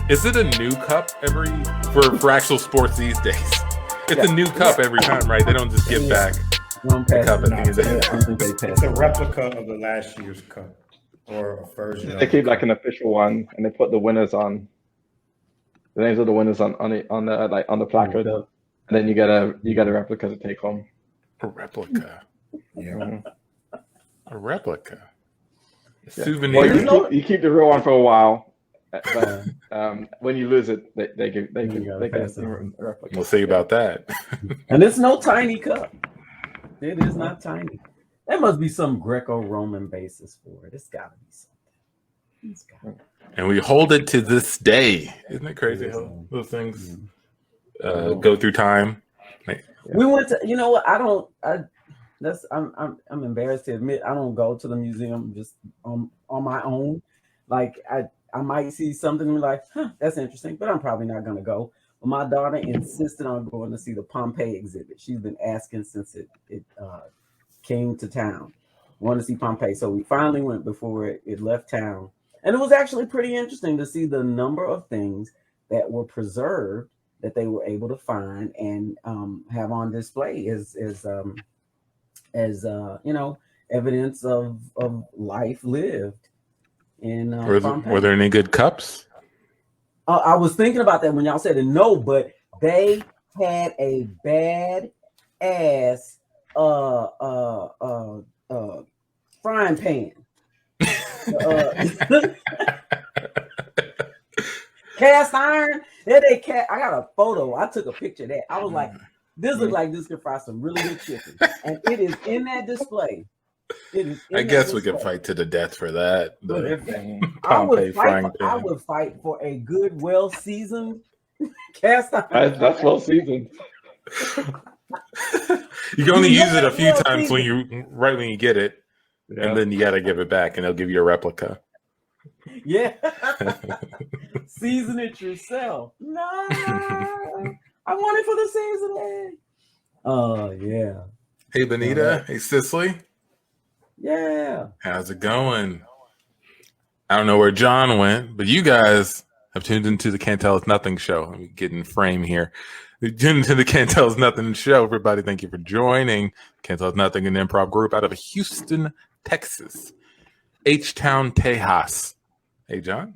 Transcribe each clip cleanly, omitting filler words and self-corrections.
Is it a new cup for actual sports these days? It's a new cup every time, right? They don't just give back the cup at the end of the day. It's a replica of the last year's cup or a version. They keep like an official one, and they put the winners on. The names of the winners on the placard, and then you get a replica to take home. A replica. Yeah. A replica. A Yeah. souvenir. Well, you keep the real one for a while, but when you lose it, they get a replica. We'll see about that. And it's no tiny cup. It is not tiny. There must be some Greco-Roman basis for it. It's got to be something. It's got to be. And we hold it to this day. Isn't it crazy how those things go through time? We went to, you know what? I'm embarrassed to admit I don't go to the museum just on my own. Like I might see something and be like, that's interesting, but I'm probably not gonna go. But my daughter insisted on going to see the Pompeii exhibit. She's been asking since it came to town. Wanted to see Pompeii. So we finally went before it left town. And it was actually pretty interesting to see the number of things that were preserved that they were able to find and have on display as evidence of life lived in were there any good cups? I was thinking about that when y'all said it. No, but they had a bad ass frying pan. Cast iron. I got a photo. I took a picture of that. I was like, this looks like this could fry some really good chicken. And it is in that display. I guess we could fight to the death for that. I would fight for a good, well-seasoned cast iron. That's well seasoned. You can only use it a few times when you get it, and then you got to give it back, and they'll give you a replica. Yeah, season it yourself. No, I want it for the seasoning. Oh yeah. Hey Benita. Hey Cicely. Yeah. How's it going? I don't know where John went, but you guys have tuned into the Can't Tell Us Nothing show. Let me get in frame here. You tuned into the Can't Tell Us Nothing show. Everybody, thank you for joining. Can't Tell Us Nothing, an improv group out of Houston, Texas. H-Town, Tejas. Hey, John.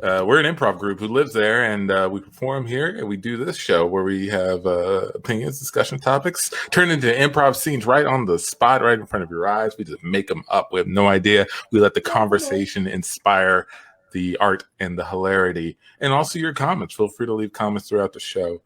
We're an improv group who lives there, and we perform here, and we do this show where we have opinions, discussion topics, turn into improv scenes right on the spot, right in front of your eyes. We just make them up. We have no idea. We let the conversation inspire the art and the hilarity, and also your comments. Feel free to leave comments throughout the show.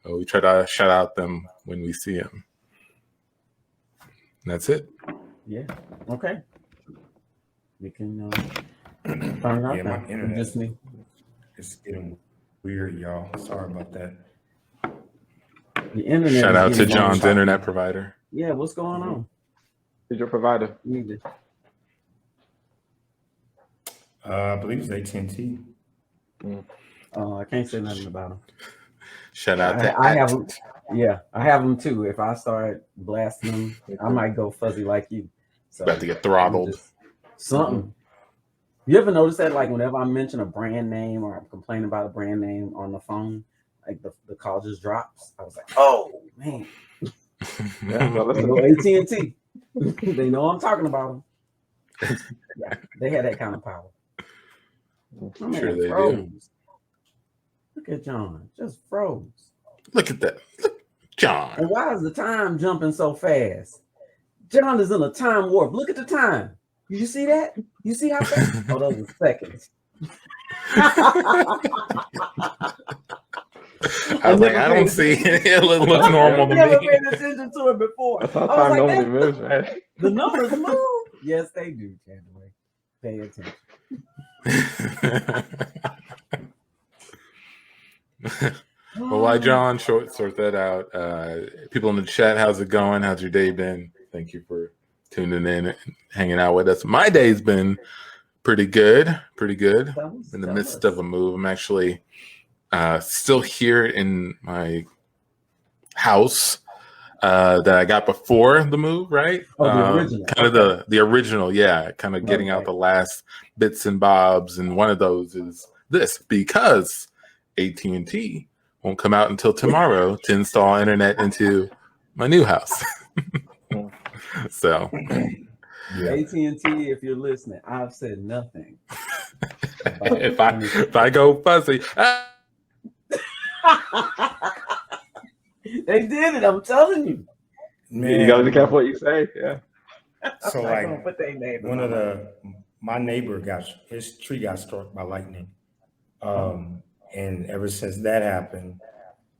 We try to shout out them when we see them. And that's it. Yeah. Okay. We can turn out. Yeah, my internet just me. It's getting weird, y'all. Sorry about that. The internet. Shout out to John's internet provider. Yeah, what's going on? Who's your provider? I believe it's AT&T. I can't say nothing about them. Shout out to I have them. Yeah, I have them too. If I start blasting them, I might go fuzzy like you. So about to get throttled. Something. You ever notice that, like, whenever I mention a brand name or I'm complaining about a brand name on the phone, like the call just drops? I was like, oh man. AT&T. They know I'm talking about them. Yeah, they had that kind of power. I'm sure they do. Look at John, just froze. Look at that. Look, John. And why is the time jumping so fast? John is in a time warp. Look at the time. You see that? You see how fast? Oh, those are seconds. I was like, I don't see it. It looks normal to me. I've never paid attention to it before. That's how time normally moves, man. The numbers move. Yes, they do, Chandler. Pay attention. Well, while John sort that out, people in the chat, how's it going? How's your day been? Thank you for tuning in and hanging out with us. My day's been pretty good. In the midst of a move. I'm actually still here in my house that I got before the move, right? The original. Kind of the original, yeah. Kind of getting out the last bits and bobs, and one of those is this because AT&T won't come out until tomorrow to install internet into my new house. So, Yeah. AT&T, if you're listening, I've said nothing. if I go fuzzy, They did it. I'm telling you. Man, You gotta be careful what you say. Yeah. So I'm not like gonna put their name in one my of mouth. my neighbor his tree got struck by lightning. And ever since that happened,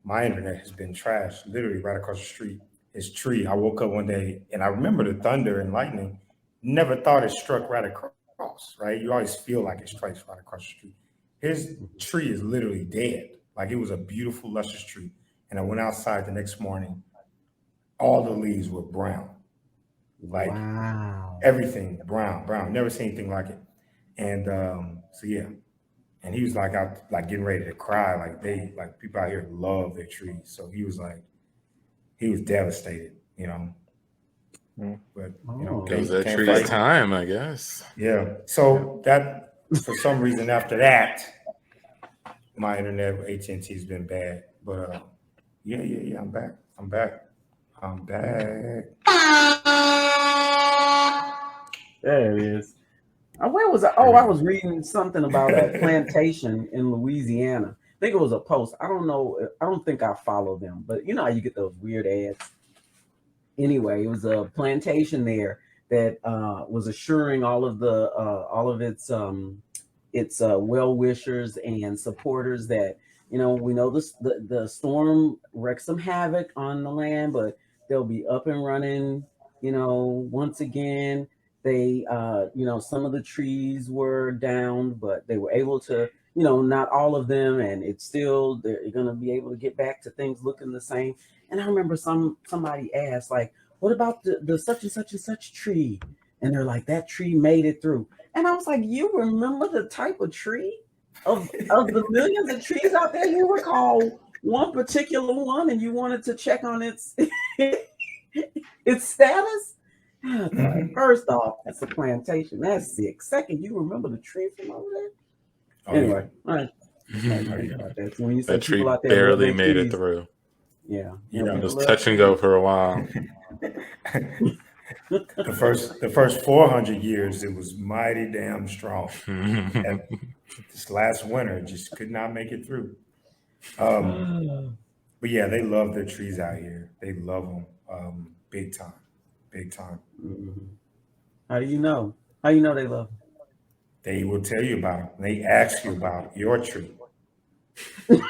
my internet has been trashed, literally right across the street. His tree. I woke up one day and I remember the thunder and lightning. Never thought it struck right across, right? You always feel like it strikes right across the street. His tree is literally dead. Like it was a beautiful, luscious tree. And I went outside the next morning, all the leaves were brown. Like Wow. everything brown. Never seen anything like it. And so yeah. And he was like out like getting ready to cry. Like people out here love their trees. So he was devastated, you know. But you know, it was that can't tree's fight. time, I guess. Yeah. So that for some reason after that, my internet with AT&T has been bad. But yeah. I'm back. There it is. Where was I? Oh, I was reading something about a plantation in Louisiana. I think it was a post. I don't know. I don't think I follow them, but you know how you get those weird ads. Anyway, it was a plantation there that was assuring all of its well wishers and supporters that, you know, we know the storm wreaked some havoc on the land, but they'll be up and running, you know, once again. They, you know, some of the trees were down, but they were able to, you know, not all of them, and it's still, they're going to be able to get back to things looking the same. And I remember somebody asked, like, what about the such and such and such tree? And they're like, that tree made it through. And I was like, you remember the type of tree of the millions of trees out there? You recall one particular one, and you wanted to check on its its status? First off, that's a plantation. That's sick. Second, you remember the tree from over there? Oh, Anyway, yeah. all right. That. So when you say That tree people out there barely love made trees, it through. Yeah, You know, It was touch and go for a while. the first 400 years, it was mighty damn strong. And this last winter just could not make it through. But yeah, they love their trees out here. They love them big time. Mm-hmm. How do you know? How you know they love them? They will tell you about it. They ask you about your tree. You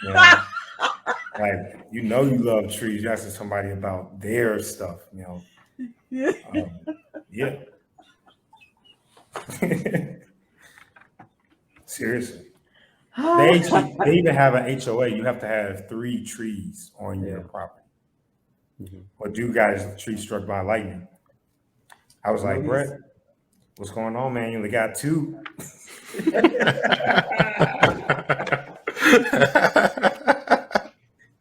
know? Like, you know you love trees. You ask somebody about their stuff, you know. Yeah. Seriously. They even have an HOA. You have to have 3 trees on your property. But dude got his tree struck by lightning. I was like, Brett, what's going on, man? You only got 2.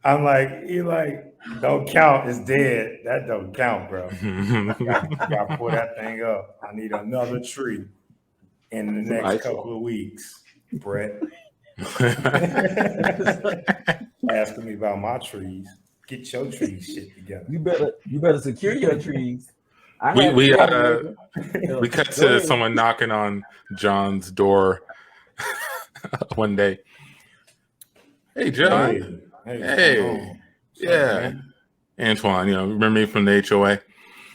I'm like, he like, don't count, it's dead. That don't count, bro. Gotta pull that thing up. I need another tree in the next couple of weeks, Brett. Asking me about my trees. Get your trees shit together. You better secure your trees. We cut to someone knocking on John's door one day. Hey, John. Hey. Yeah. Antoine, you know, remember me from the HOA?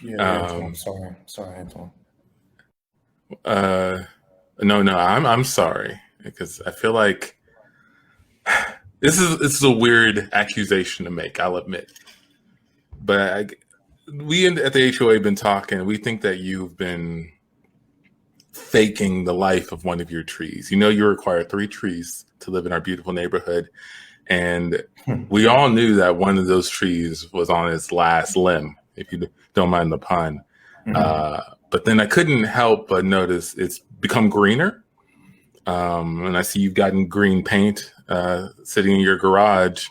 Yeah, Antoine. Sorry, Antoine. No, I'm sorry, because I feel like this is a weird accusation to make, I'll admit. But we at the HOA have been talking. We think that you've been faking the life of one of your trees. You know, you require 3 trees to live in our beautiful neighborhood. And we all knew that one of those trees was on its last limb, if you don't mind the pun. But then I couldn't help but notice it's become greener. And I see you've gotten green paint sitting in your garage.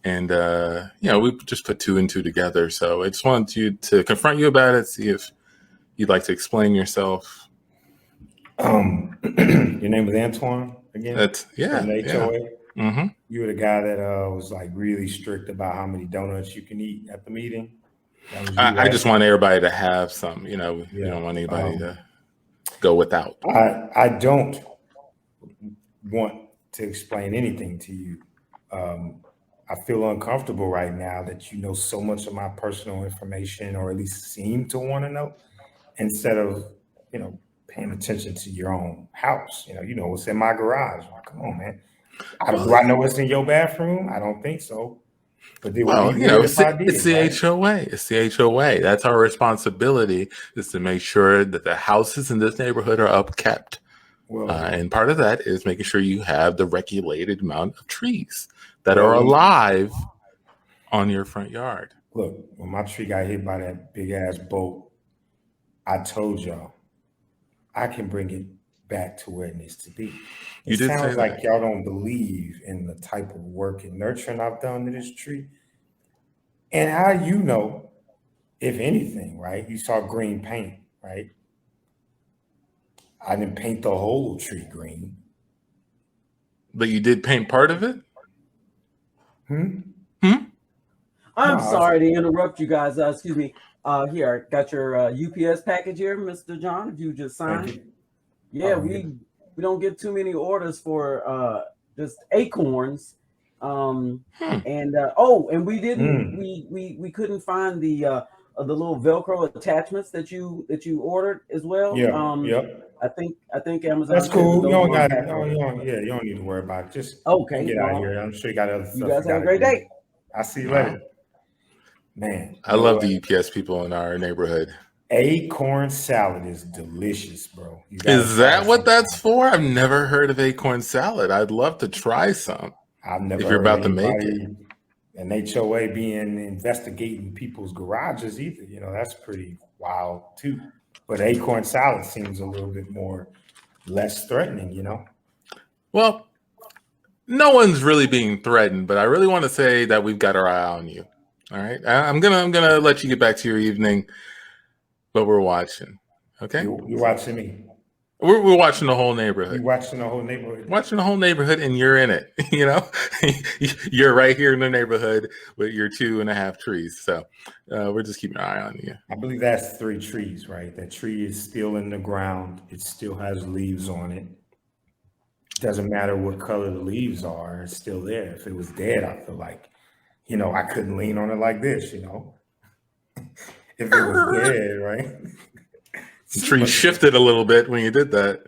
And, you know, we just put 2 and 2 together. So I just wanted you to confront you about it, see if you'd like to explain yourself. Your name is Antoine? again? That's From the HOA? Mm-hmm. You were the guy that was like really strict about how many donuts you can eat at the meeting. That was you, I right? just want everybody to have some. You know, you Yeah. don't want anybody to go without. I don't want to explain anything to you. I feel uncomfortable right now that you know so much of my personal information, or at least seem to want to know, instead of, you know, paying attention to your own house. You know what's in my garage. Come on, man. Do I know what's in your bathroom? I don't think so. But it would Well, be you know, weird if I did. it's the right? HOA. It's the HOA. That's our responsibility, is to make sure that the houses in this neighborhood are upkept. Well, and part of that is making sure you have the regulated amount of trees that are alive on your front yard. Look, when my tree got hit by that big ass bolt, I told y'all I can bring it back to where it needs to be. You It did say sounds like that. y'all don't believe in the type of work and nurturing I've done to this tree. And how you know, if anything, right? You saw green paint, right? I didn't paint the whole tree green. But you did paint part of it? I'm sorry to interrupt you guys. Excuse me. Here, I got your UPS package here, Mr. John. If you just signed. Yeah, we don't get too many orders for just acorns. And we didn't. We couldn't find the little Velcro attachments that you ordered as well. I think Amazon. That's cool. You don't got it. You don't need to worry about it. Just get out of here. I'm sure you got other stuff. You guys have a great day. I'll see you later. Man, I love the UPS people in our neighborhood. Acorn salad is delicious, bro. Is that what that's for? I've never heard of acorn salad. I'd love to try some. I've never. If you're about to make it. An HOA being investigating people's garages either. You know, that's pretty wild too. But acorn salad seems a little bit less threatening, you know? Well, no one's really being threatened, but I really want to say that we've got our eye on you. All right. I'm gonna let you get back to your evening, but we're watching. Okay? You're watching me. We're watching the whole neighborhood. You're watching the whole neighborhood. Watching the whole neighborhood, and you're in it. You know, you're right here in the neighborhood with your 2.5 trees. So we're just keeping an eye on you. I believe that's 3 trees, right? That tree is still in the ground. It still has leaves on it. Doesn't matter what color the leaves are, it's still there. If it was dead, I feel like, you know, I couldn't lean on it like this, you know? If it was dead, right? The tree shifted a little bit when you did that.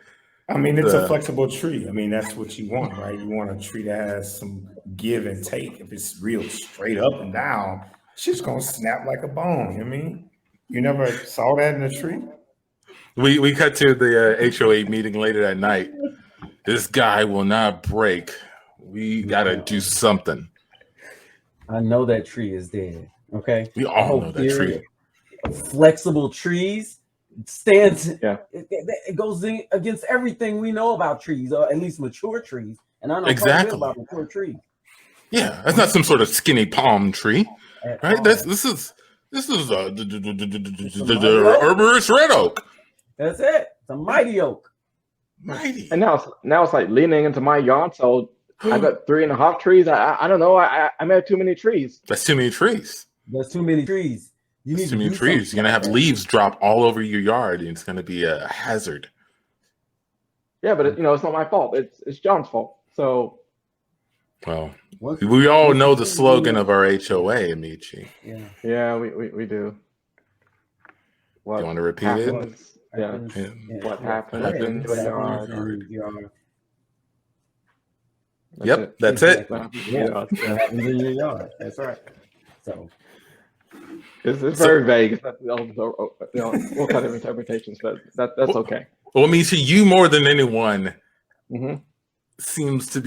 I mean, it's a flexible tree. I mean, that's what you want, right? You want a tree that has some give and take. If it's real straight up and down, it's just gonna snap like a bone. You know what I mean? You never saw that in a tree? We cut to the HOA meeting later that night. This guy will not break. We gotta do something. I know that tree is dead. Okay. We all know that tree. Flexible trees stands. Yeah. It goes against everything we know about trees, or at least mature trees. And I know exactly about mature trees. Yeah, that's not some sort of skinny palm tree, right? This is the herbaceous red oak. That's it. It's a mighty oak. Mighty. And now it's like leaning into my yard. So I got 3.5 trees. I don't know. I may have too many trees. That's too many trees. There's too many trees. You need too many trees. You're gonna have leaves drop all over your yard, and it's gonna be a hazard. Yeah, but it's not my fault. It's John's fault. So, well, we all know the slogan of our HOA, Amici. Yeah, we do. What you want to repeat it? Yeah. What happened in the yard? Yep, that's it. Yeah, happens in your yard. That's right. So. It's very vague. It's not, all kind of interpretations, but that's okay. Well, Amici, you more than anyone seems to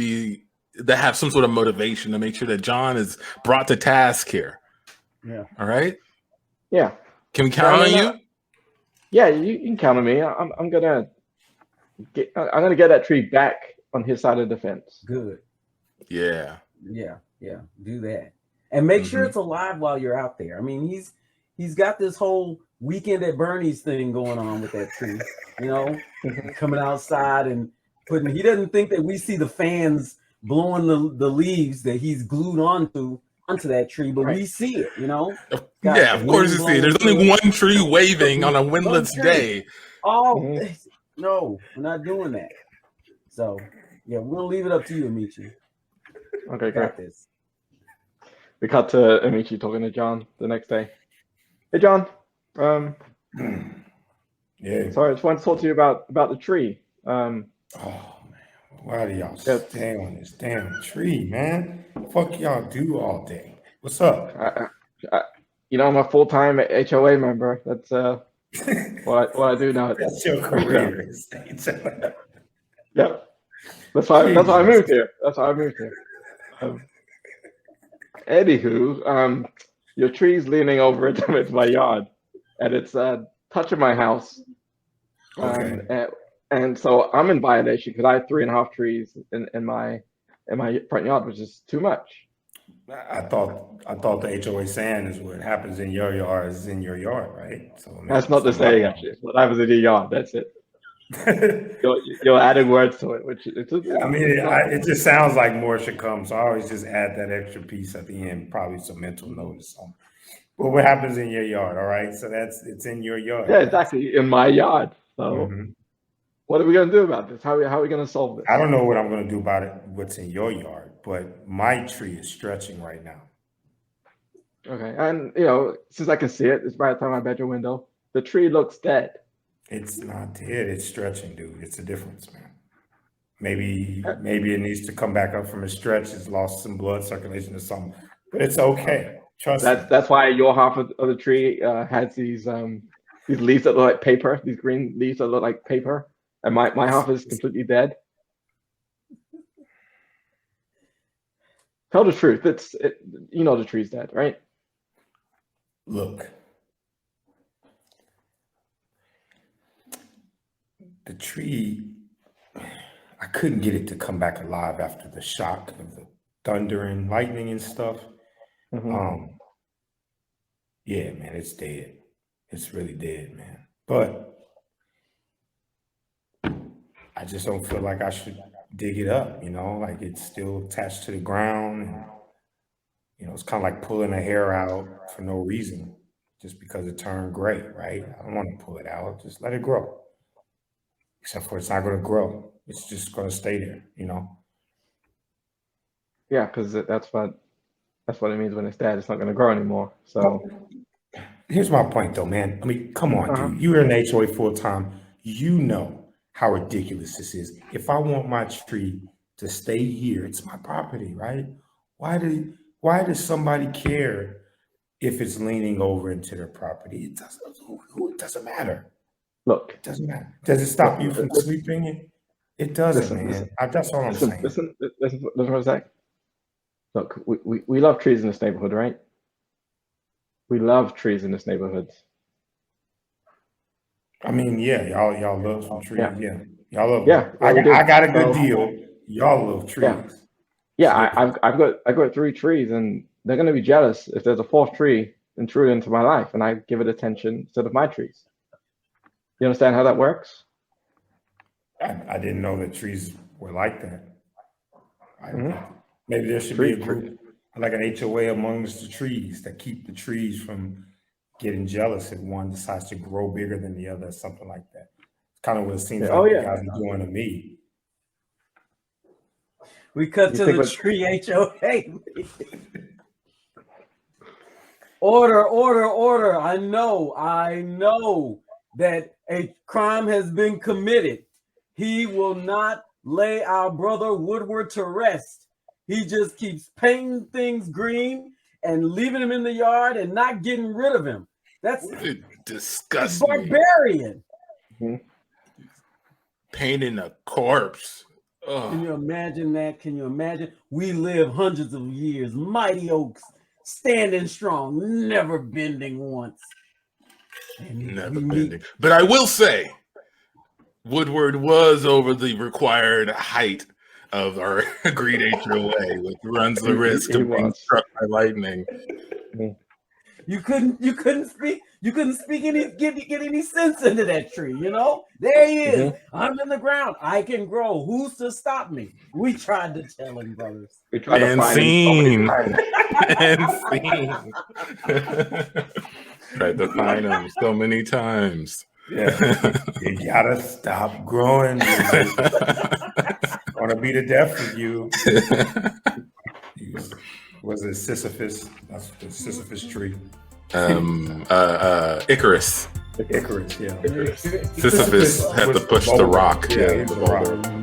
have some sort of motivation to make sure that John is brought to task here. Yeah. All right. Yeah. Can we count on you? Yeah, you can count on me. I'm gonna get that tree back on his side of the fence. Good. Yeah. Do that, and make sure it's alive while you're out there. I mean, he's got this whole weekend at Bernie's thing going on with that tree. You know, coming outside and He doesn't think that we see the fans blowing the leaves that he's glued onto that tree, but we see it, you know. Got Yeah, of course you see. There's only one tree waving on a windless day. Oh, no, we're not doing that. So, yeah, we're gonna leave it up to you, Amici. Okay, Got great. this. We cut to Amici talking to John the next day. Hey, John. Yeah. Sorry, I just want to talk to you about the tree. Oh man, why do y'all stay on this damn tree, man? Fuck y'all do all day. What's up? I'm a full-time HOA member. That's what I do now. That's your career. Yep. That's why I moved here. Anywho, your tree's leaning over into my yard, and it's touching my house. Okay. And so I'm in violation because I have 3.5 trees in my front yard, which is too much. I thought the HOA saying is what happens in your yard is in your yard, right? So that's not the saying, actually. It's what happens in your yard. That's it. you're adding words to it, which it just sounds like more should come. So I always just add that extra piece at the end, probably some mental notice on. Well, what happens in your yard? All right, so it's in your yard. Yeah, exactly, in my yard. So what are we going to do about this? How are we going to solve this? I don't know what I'm going to do about it. What's in your yard, but my tree is stretching right now. Okay, and since I can see it, it's right outside my bedroom window. The tree looks dead. It's not dead. It's stretching, dude. It's a difference, man. Maybe it needs to come back up from a stretch. It's lost some blood circulation or something, but it's okay. Trust me. That's why your half of the tree has these leaves that look like paper. These green leaves that look like paper, and my half is completely dead. Tell the truth. The tree's dead, right? Look. The tree, I couldn't get it to come back alive after the shock of the thunder and lightning and stuff. Yeah, man, it's dead. It's really dead, man. But I just don't feel like I should dig it up, like it's still attached to the ground. And, it's kind of like pulling a hair out for no reason, just because it turned gray, right? I don't want to pull it out. Just let it grow. Except for it's not going to grow. It's just going to stay there, Yeah, because that's what it means when it's dead. It's not going to grow anymore. So here's my point, though, man. I mean, come on, dude. You're in HOA full time. You know how ridiculous this is. If I want my tree to stay here, it's my property, right? Why does somebody care if it's leaning over into their property? It doesn't matter. Look, it doesn't matter. Does it stop you from sweeping it? It doesn't, man. That's all I'm saying. Listen what I'm saying. Look, we love trees in this neighborhood, right? We love trees in this neighborhood. I mean, yeah, y'all love some trees. Yeah. Y'all love. Yeah, I got a good deal. Y'all love trees. Yeah, I've got 3 trees, and they're gonna be jealous if there's a 4th tree intrude into my life, and I give it attention instead of my trees. You understand how that works? I didn't know that trees were like that. Maybe there should be a group, like an HOA amongst the trees, that keep the trees from getting jealous if one decides to grow bigger than the other, something like that. It's kind of what it seems like you guys are doing to me. We cut to the tree HOA. Order. I know that a crime has been committed. He will not lay our brother Woodward to rest. He just keeps painting things green and leaving him in the yard and not getting rid of him. That's disgusting. Barbarian. Painting a corpse. Ugh. Can you imagine that? Can you imagine? We live hundreds of years, mighty oaks, standing strong, never bending once. Never bending. But I will say, Woodward was over the required height of our agreed HOA, which runs the risk of being struck by lightning. You couldn't speak get any sense into that tree, you know? There he is. I'm in the ground. I can grow. Who's to stop me? We tried to tell him, brothers. We tried to And find him. scene. And scene. Tried to find him so many times. Yeah, you gotta stop growing. It's gonna be the death of you. Was it Sisyphus? That's the Sisyphus tree. Icarus. Icarus, yeah. Sisyphus had to push the rock. Yeah, the the boulder. rock.